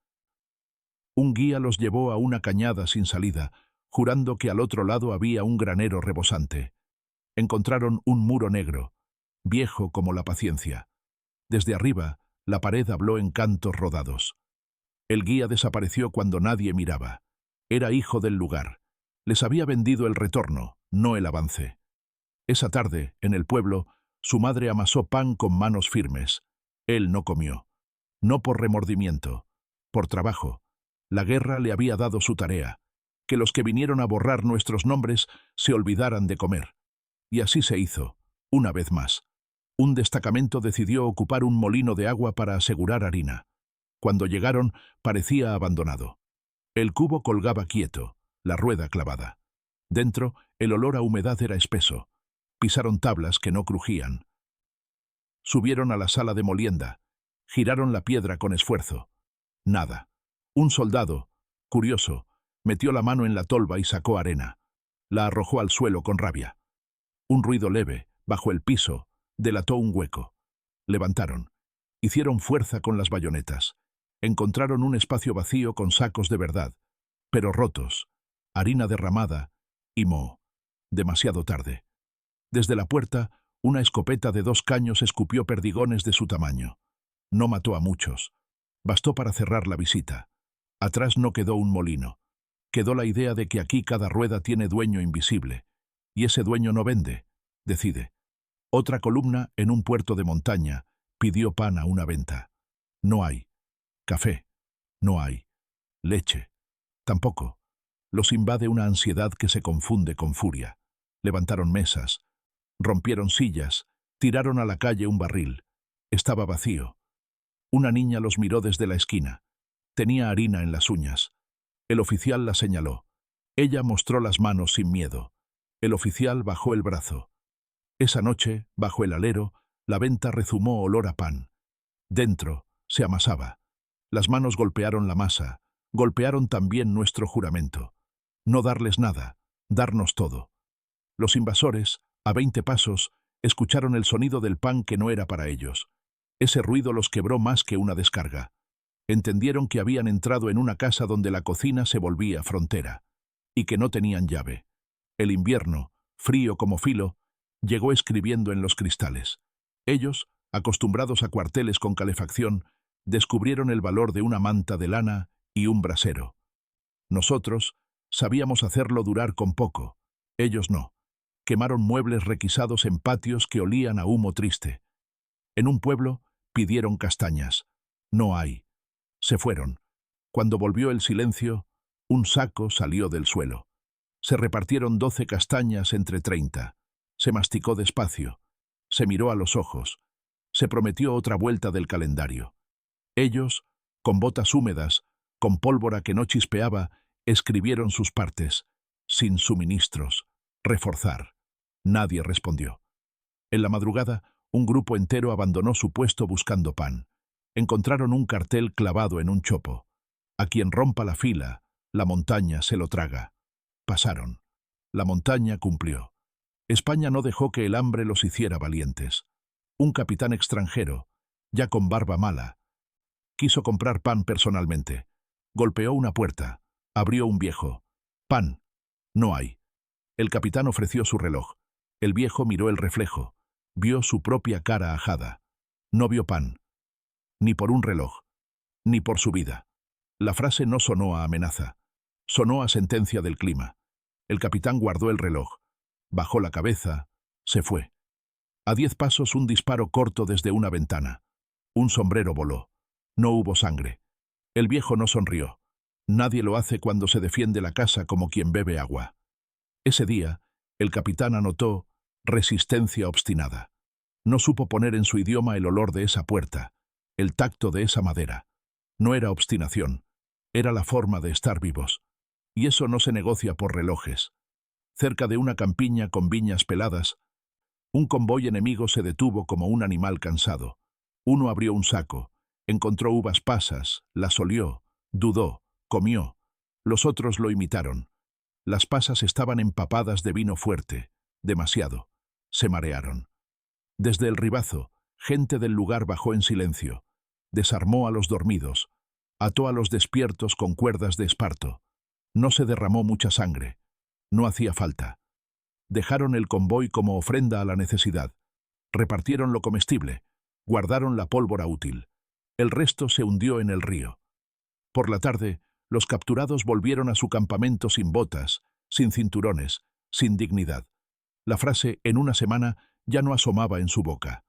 Un guía los llevó a una cañada sin salida, jurando que al otro lado había un granero rebosante. Encontraron un muro negro, viejo como la paciencia. Desde arriba, la pared habló en cantos rodados. El guía desapareció cuando nadie miraba. Era hijo del lugar. Les había vendido el retorno, no el avance. Esa tarde, en el pueblo, su madre amasó pan con manos firmes. Él no comió. No por remordimiento, por trabajo. La guerra le había dado su tarea, que los que vinieron a borrar nuestros nombres se olvidaran de comer. Y así se hizo, una vez más. Un destacamento decidió ocupar un molino de agua para asegurar harina. Cuando llegaron, parecía abandonado. El cubo colgaba quieto, la rueda clavada. Dentro, el olor a humedad era espeso. Pisaron tablas que no crujían. Subieron a la sala de molienda. Giraron la piedra con esfuerzo. Nada. Un soldado, curioso, metió la mano en la tolva y sacó arena. La arrojó al suelo con rabia. Un ruido leve, bajo el piso, delató un hueco. Levantaron. Hicieron fuerza con las bayonetas. Encontraron un espacio vacío con sacos de verdad, pero rotos, harina derramada y moho. Demasiado tarde. Desde la puerta, una escopeta de 2 caños escupió perdigones de su tamaño. No mató a muchos. Bastó para cerrar la visita. Atrás no quedó un molino. Quedó la idea de que aquí cada rueda tiene dueño invisible. Y ese dueño no vende, decide. Otra columna, en un puerto de montaña, pidió pan a una venta. No hay. Café. No hay. Leche. Tampoco. Los invade una ansiedad que se confunde con furia. Levantaron mesas. Rompieron sillas. Tiraron a la calle un barril. Estaba vacío. Una niña los miró desde la esquina. Tenía harina en las uñas. El oficial la señaló. Ella mostró las manos sin miedo. El oficial bajó el brazo. Esa noche, bajo el alero, la venta rezumó olor a pan. Dentro, se amasaba. Las manos golpearon la masa. Golpearon también nuestro juramento. No darles nada, darnos todo. Los invasores, a 20 pasos, escucharon el sonido del pan que no era para ellos. Ese ruido los quebró más que una descarga. Entendieron que habían entrado en una casa donde la cocina se volvía frontera, y que no tenían llave. El invierno, frío como filo, llegó escribiendo en los cristales. Ellos, acostumbrados a cuarteles con calefacción, descubrieron el valor de una manta de lana y un brasero. Nosotros sabíamos hacerlo durar con poco. Ellos no. Quemaron muebles requisados en patios que olían a humo triste. En un pueblo pidieron castañas. No hay. Se fueron. Cuando volvió el silencio, un saco salió del suelo. Se repartieron 12 castañas entre 30. Se masticó despacio. Se miró a los ojos. Se prometió otra vuelta del calendario. Ellos, con botas húmedas, con pólvora que no chispeaba, escribieron sus partes. Sin suministros. Reforzar. Nadie respondió. En la madrugada, un grupo entero abandonó su puesto buscando pan. Encontraron un cartel clavado en un chopo. A quien rompa la fila, la montaña se lo traga. Pasaron. La montaña cumplió. España no dejó que el hambre los hiciera valientes. Un capitán extranjero, ya con barba mala, quiso comprar pan personalmente. Golpeó una puerta. Abrió un viejo. Pan. No hay. El capitán ofreció su reloj. El viejo miró el reflejo. Vio su propia cara ajada. No vio pan. Ni por un reloj. Ni por su vida. La frase no sonó a amenaza. Sonó a sentencia del clima. El capitán guardó el reloj. Bajó la cabeza. Se fue. A 10 pasos un disparo corto desde una ventana. Un sombrero voló. No hubo sangre. El viejo no sonrió. Nadie lo hace cuando se defiende la casa como quien bebe agua. Ese día, el capitán anotó resistencia obstinada. No supo poner en su idioma el olor de esa puerta, el tacto de esa madera. No era obstinación, era la forma de estar vivos. Y eso no se negocia por relojes. Cerca de una campiña con viñas peladas, un convoy enemigo se detuvo como un animal cansado. Uno abrió un saco, encontró uvas pasas, las olió, dudó, comió. Los otros lo imitaron. Las pasas estaban empapadas de vino fuerte, demasiado. Se marearon. Desde el ribazo, gente del lugar bajó en silencio. Desarmó a los dormidos. Ató a los despiertos con cuerdas de esparto. No se derramó mucha sangre. No hacía falta. Dejaron el convoy como ofrenda a la necesidad. Repartieron lo comestible. Guardaron la pólvora útil. El resto se hundió en el río. Por la tarde, los capturados volvieron a su campamento sin botas, sin cinturones, sin dignidad. La frase «en una semana» ya no asomaba en su boca.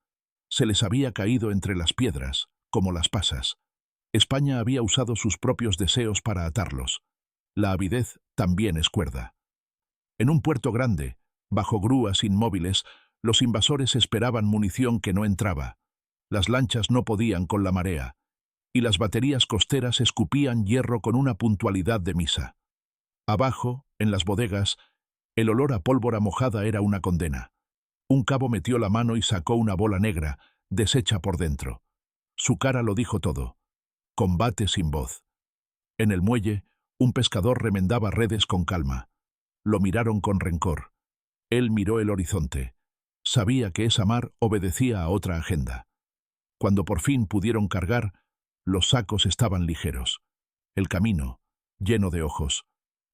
Se les había caído entre las piedras, como las pasas. España había usado sus propios deseos para atarlos. La avidez también es cuerda. En un puerto grande, bajo grúas inmóviles, los invasores esperaban munición que no entraba. Las lanchas no podían con la marea, y las baterías costeras escupían hierro con una puntualidad de misa. Abajo, en las bodegas, el olor a pólvora mojada era una condena. Un cabo metió la mano y sacó una bola negra, deshecha por dentro. Su cara lo dijo todo. Combate sin voz. En el muelle, un pescador remendaba redes con calma. Lo miraron con rencor. Él miró el horizonte. Sabía que esa mar obedecía a otra agenda. Cuando por fin pudieron cargar, los sacos estaban ligeros. El camino, lleno de ojos.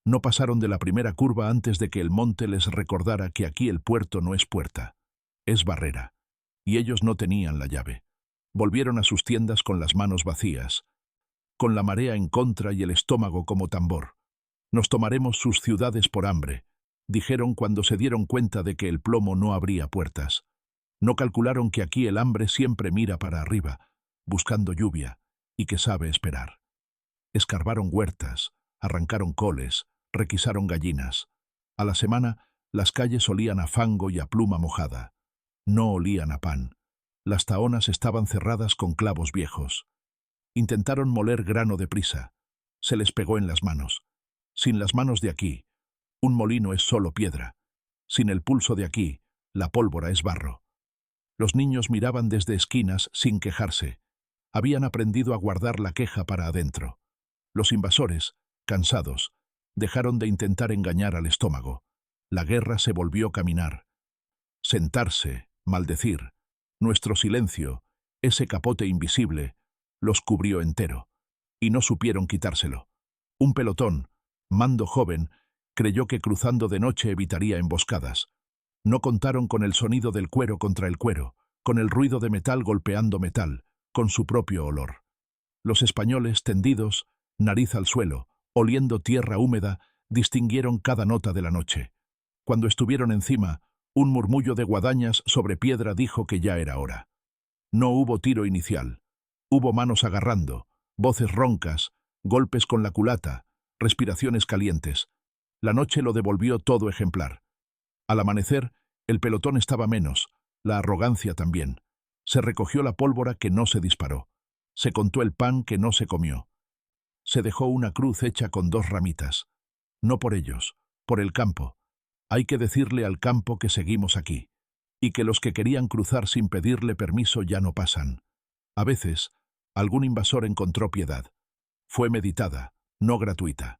No pasaron de la primera curva antes de que el monte les recordara que aquí el puerto no es puerta, es barrera. Y ellos no tenían la llave. Volvieron a sus tiendas con las manos vacías, con la marea en contra y el estómago como tambor. Nos tomaremos sus ciudades por hambre, dijeron cuando se dieron cuenta de que el plomo no abría puertas. No calcularon que aquí el hambre siempre mira para arriba, buscando lluvia, y que sabe esperar. Escarbaron huertas, arrancaron coles, requisaron gallinas. A la semana, las calles olían a fango y a pluma mojada. No olían a pan. Las tahonas estaban cerradas con clavos viejos. Intentaron moler grano deprisa. Se les pegó en las manos. Sin las manos de aquí, un molino es solo piedra. Sin el pulso de aquí, la pólvora es barro. Los niños miraban desde esquinas sin quejarse. Habían aprendido a guardar la queja para adentro. Los invasores, cansados, dejaron de intentar engañar al estómago. La guerra se volvió caminar. Sentarse, maldecir. Nuestro silencio, ese capote invisible, los cubrió entero. Y no supieron quitárselo. Un pelotón, mando joven, creyó que cruzando de noche evitaría emboscadas. No contaron con el sonido del cuero contra el cuero, con el ruido de metal golpeando metal, con su propio olor. Los españoles, tendidos, nariz al suelo, oliendo tierra húmeda, distinguieron cada nota de la noche. Cuando estuvieron encima, un murmullo de guadañas sobre piedra dijo que ya era hora. No hubo tiro inicial. Hubo manos agarrando, voces roncas, golpes con la culata, respiraciones calientes. La noche lo devolvió todo ejemplar. Al amanecer, el pelotón estaba menos, la arrogancia también. Se recogió la pólvora que no se disparó. Se contó el pan que no se comió. Se dejó una cruz hecha con 2 ramitas. No por ellos, por el campo. Hay que decirle al campo que seguimos aquí, y que los que querían cruzar sin pedirle permiso ya no pasan. A veces, algún invasor encontró piedad. Fue meditada, no gratuita.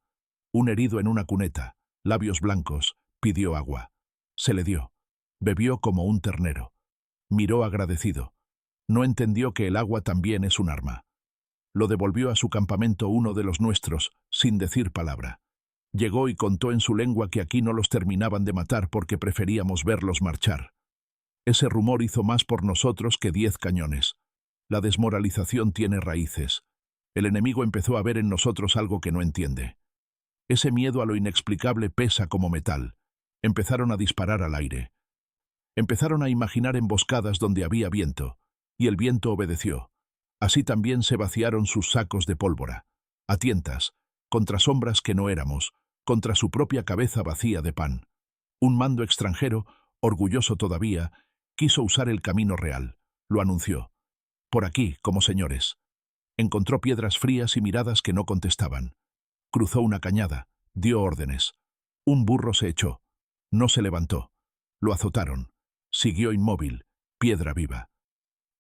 Un herido en una cuneta, labios blancos, pidió agua. Se le dio. Bebió como un ternero. Miró agradecido. No entendió que el agua también es un arma. Lo devolvió a su campamento uno de los nuestros, sin decir palabra. Llegó y contó en su lengua que aquí no los terminaban de matar porque preferíamos verlos marchar. Ese rumor hizo más por nosotros que 10 cañones. La desmoralización tiene raíces. El enemigo empezó a ver en nosotros algo que no entiende. Ese miedo a lo inexplicable pesa como metal. Empezaron a disparar al aire. Empezaron a imaginar emboscadas donde había viento, y el viento obedeció. Así también se vaciaron sus sacos de pólvora, a tientas, contra sombras que no éramos, contra su propia cabeza vacía de pan. Un mando extranjero, orgulloso todavía, quiso usar el camino real. Lo anunció. Por aquí, como señores. Encontró piedras frías y miradas que no contestaban. Cruzó una cañada, dio órdenes. Un burro se echó. No se levantó. Lo azotaron. Siguió inmóvil, piedra viva.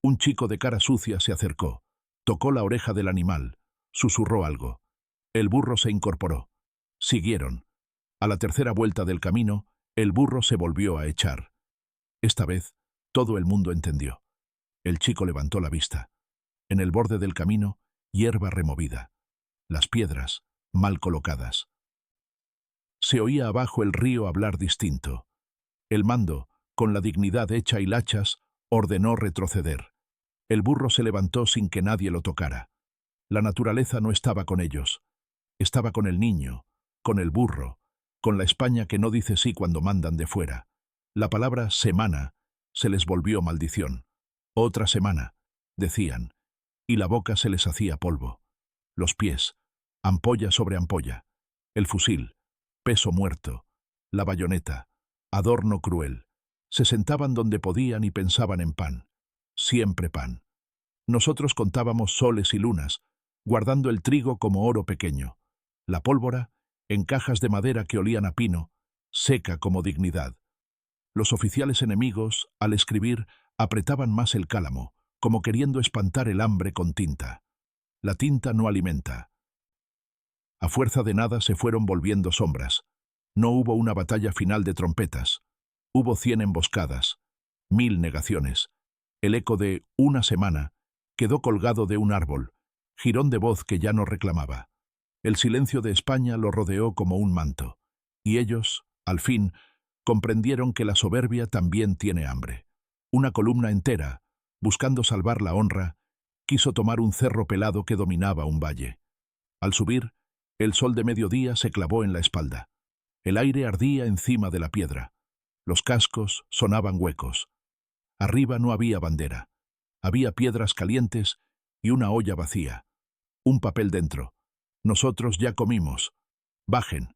Un chico de cara sucia se acercó. Tocó la oreja del animal. Susurró algo. El burro se incorporó. Siguieron. A la tercera vuelta del camino, el burro se volvió a echar. Esta vez, todo el mundo entendió. El chico levantó la vista. En el borde del camino, hierba removida. Las piedras, mal colocadas. Se oía abajo el río hablar distinto. El mando, con la dignidad hecha hilachas, ordenó retroceder. El burro se levantó sin que nadie lo tocara. La naturaleza no estaba con ellos. Estaba con el niño, con el burro, con la España que no dice sí cuando mandan de fuera. La palabra semana se les volvió maldición. Otra semana, decían, y la boca se les hacía polvo. Los pies, ampolla sobre ampolla. El fusil, peso muerto. La bayoneta, adorno cruel. Se sentaban donde podían y pensaban en pan. Siempre pan. Nosotros contábamos soles y lunas, guardando el trigo como oro pequeño. La pólvora, en cajas de madera que olían a pino, seca como dignidad. Los oficiales enemigos, al escribir, apretaban más el cálamo, como queriendo espantar el hambre con tinta. La tinta no alimenta. A fuerza de nada se fueron volviendo sombras. No hubo una batalla final de trompetas. Hubo 100 emboscadas, 1000 negaciones. El eco de una semana quedó colgado de un árbol, jirón de voz que ya no reclamaba. El silencio de España lo rodeó como un manto. Y ellos, al fin, comprendieron que la soberbia también tiene hambre. Una columna entera, buscando salvar la honra, quiso tomar un cerro pelado que dominaba un valle. Al subir, el sol de mediodía se clavó en la espalda. El aire ardía encima de la piedra. Los cascos sonaban huecos. Arriba no había bandera. Había piedras calientes y una olla vacía. Un papel dentro. Nosotros ya comimos. Bajen.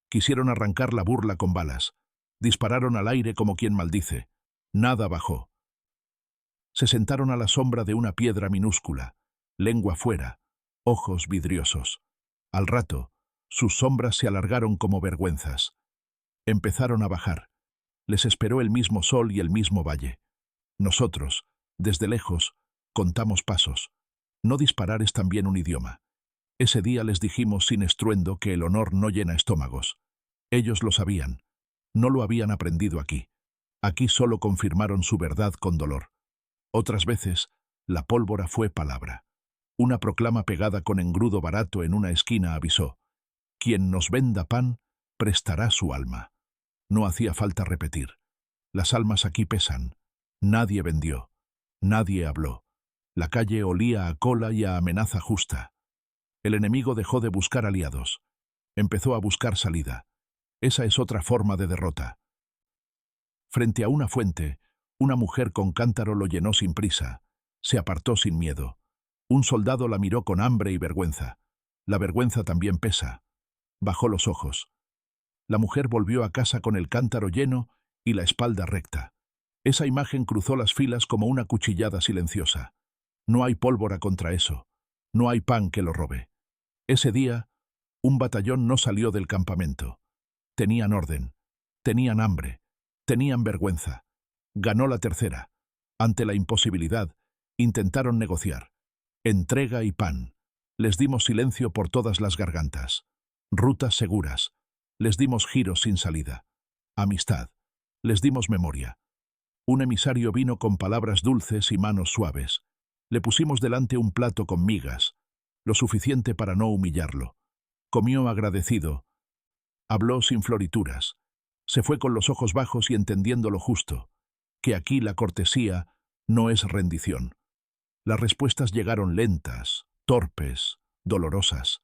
Quisieron arrancar la burla con balas. Dispararon al aire como quien maldice. Nada bajó. Se sentaron a la sombra de una piedra minúscula, lengua fuera, ojos vidriosos. Al rato, sus sombras se alargaron como vergüenzas. Empezaron a bajar. Les esperó el mismo sol y el mismo valle. Nosotros, desde lejos, contamos pasos. No disparar es también un idioma. Ese día les dijimos sin estruendo que el honor no llena estómagos. Ellos lo sabían. No lo habían aprendido aquí. Aquí solo confirmaron su verdad con dolor. Otras veces, la pólvora fue palabra. Una proclama pegada con engrudo barato en una esquina avisó: quien nos venda pan, prestará su alma. No hacía falta repetir. Las almas aquí pesan. Nadie vendió. Nadie habló. La calle olía a cola y a amenaza justa. El enemigo dejó de buscar aliados. Empezó a buscar salida. Esa es otra forma de derrota. Frente a una fuente, una mujer con cántaro lo llenó sin prisa. Se apartó sin miedo. Un soldado la miró con hambre y vergüenza. La vergüenza también pesa. Bajó los ojos. La mujer volvió a casa con el cántaro lleno y la espalda recta. Esa imagen cruzó las filas como una cuchillada silenciosa. No hay pólvora contra eso. No hay pan que lo robe. Ese día, un batallón no salió del campamento. Tenían orden. Tenían hambre. Tenían vergüenza. Ganó la tercera. Ante la imposibilidad, intentaron negociar. Entrega y pan. Les dimos silencio por todas las gargantas. Rutas seguras. Les dimos giros sin salida. Amistad. Les dimos memoria. Un emisario vino con palabras dulces y manos suaves. Le pusimos delante un plato con migas, lo suficiente para no humillarlo. Comió agradecido. Habló sin florituras. Se fue con los ojos bajos y entendiendo lo justo, que aquí la cortesía no es rendición. Las respuestas llegaron lentas, torpes, dolorosas.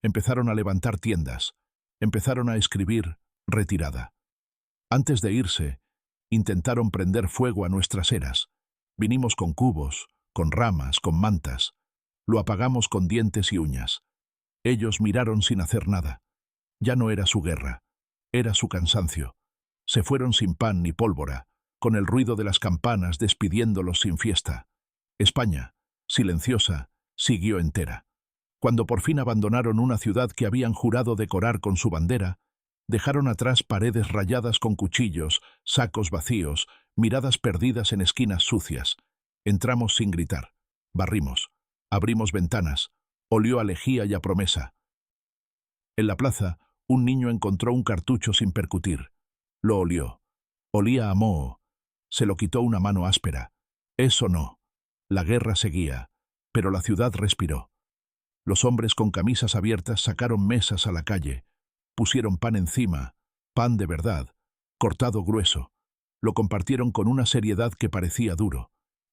Empezaron a levantar tiendas. Empezaron a escribir retirada. Antes de irse, intentaron prender fuego a nuestras eras. Vinimos con cubos, con ramas, con mantas. Lo apagamos con dientes y uñas. Ellos miraron sin hacer nada. Ya no era su guerra, era su cansancio. Se fueron sin pan ni pólvora, con el ruido de las campanas despidiéndolos sin fiesta. España, silenciosa, siguió entera. Cuando por fin abandonaron una ciudad que habían jurado decorar con su bandera, dejaron atrás paredes rayadas con cuchillos, sacos vacíos, miradas perdidas en esquinas sucias. Entramos sin gritar. Barrimos. Abrimos ventanas. Olió a lejía y a promesa. En la plaza, un niño encontró un cartucho sin percutir. Lo olió. Olía a moho. Se lo quitó una mano áspera. Eso no. La guerra seguía, pero la ciudad respiró. Los hombres con camisas abiertas sacaron mesas a la calle. Pusieron pan encima, pan de verdad, cortado grueso. Lo compartieron con una seriedad que parecía duro.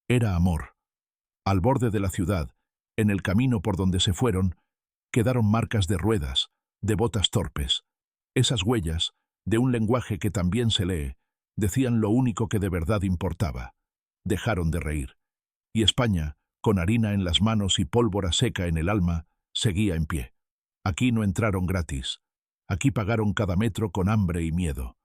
Era amor. Al borde de la ciudad, en el camino por donde se fueron, quedaron marcas de ruedas, de botas torpes. Esas huellas, de un lenguaje que también se lee, decían lo único que de verdad importaba. Dejaron de reír. Y España, con harina en las manos y pólvora seca en el alma, seguía en pie. Aquí no entraron gratis. Aquí pagaron cada metro con hambre y miedo.